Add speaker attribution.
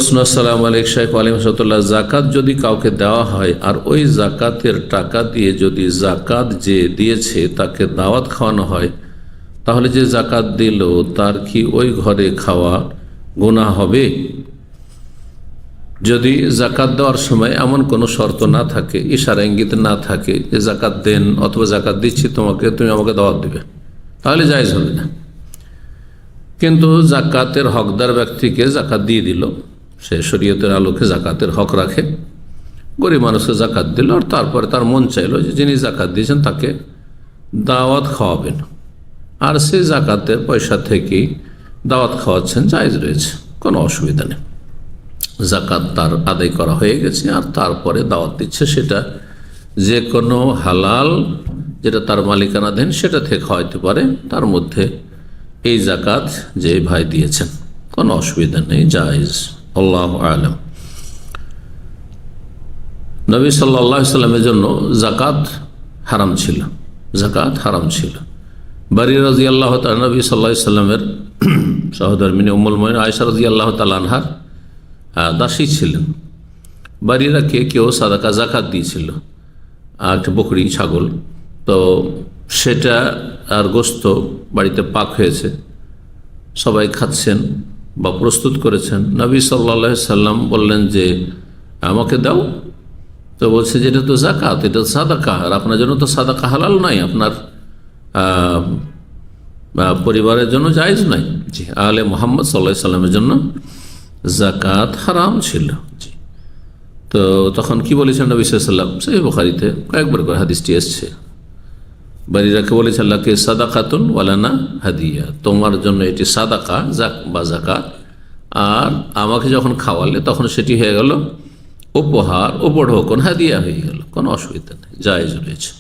Speaker 1: আসসালামু আলাইকুম শাইখ ওয়ালাইকুম আসসালাম। জাকাত যদি কাউকে দেওয়া হয় আর ওই জাকাতের টাকা দিয়ে যদি জাকাত যে দিয়েছে তাকে দাওয়াত খাওয়ানো হয়, তাহলে যে জাকাত দিল তার কি ওই ঘরে খাওয়া গুনাহ হবে? যদি জাকাত দেওয়ার সময় এমন কোনো শর্ত না থাকে, ইশারা ইঙ্গিত না থাকে যে জাকাত দেন অথবা জাকাত দিচ্ছি তোমাকে, তুমি আমাকে দাওয়াত দিবে, তাহলে জায়েজ হবে না। কিন্তু জাকাতের হকদার ব্যক্তিকে জাকাত দিয়ে দিল, সে শরীয়তের আলোকে জাকাতের হক রাখে, গরিব মানুষকে জাকাত দিল আর তারপরে তার মন চাইল যে যিনি জাকাত দিয়েছেন তাকে দাওয়াত খাওয়াবেন, আর সে জাকাতের পয়সা থেকেই দাওয়াত খাওয়াচ্ছেন, জায়েজ রয়েছে, কোনো অসুবিধা নেই। জাকাত তার আদায় করা হয়ে গেছে আর তারপরে দাওয়াত দিচ্ছে, সেটা যে কোনো হালাল যেটা তার মালিকানাধীন সেটা থেকে খাওয়াইতে পারে, তার মধ্যে এই জাকাত যে ভাই দিয়েছেন কোনো অসুবিধা নেই, জায়েজ। আল্লাহু আ'লাম। নবী সাল্লাল্লাহু আলাইহি সাল্লামের জন্য জাকাত হারাম ছিল, জাকাত হারাম ছিল। বারী রাদিয়াল্লাহু তাআলা নবী সাল্লাল্লাহু আলাইহি সাল্লামের সহধর্মিনী উম্মুল মুমিনিন আয়েশা রাদিয়াল্লাহু তাআলা আনহার দাসী ছিলেন। বারীরাকে কেউ সাদাকা জাকাত দিয়েছিল, একটা বকরি ছাগল, তো সেটা আর গোস্ত বাড়িতে পাক হয়েছে, সবাই খাচ্ছেন বা প্রস্তুত করেছেন। নবী সাল্লাল্লাহু আলাইহি সাল্লাম বললেন যে আমাকে দাও, তো বলছে যে এটা তো জাকাত, এটা সাদাকা, আর আপনার জন্য তো সাদাকা হালাল নাই, আপনার পরিবারের জন্য জায়েজ নাই। জি, আলে মুহাম্মদ সাল্লাল্লাহু আলাইহি সাল্লামের জন্য জাকাত হারাম ছিল। জি, তো তখন কি বলেছেন নবী সাল্লাল্লাহু আলাইহি সাল্লাম? সহিহ বুখারীতে কয়েকবার করে হাদিসটি এসছে। বাড়িরাকে বলেছে আল্লাহকে সাদাকাতুন ওয়ালানা হাদিয়া, তোমার জন্য এটি সাদাকা বা জাকাত, আর আমাকে যখন খাওয়ালে তখন সেটি হয়ে গেল উপহার, উপঢৌকন, হাদিয়া হয়ে গেল, কোনো অসুবিধা নেই, জায়েজ রয়েছে।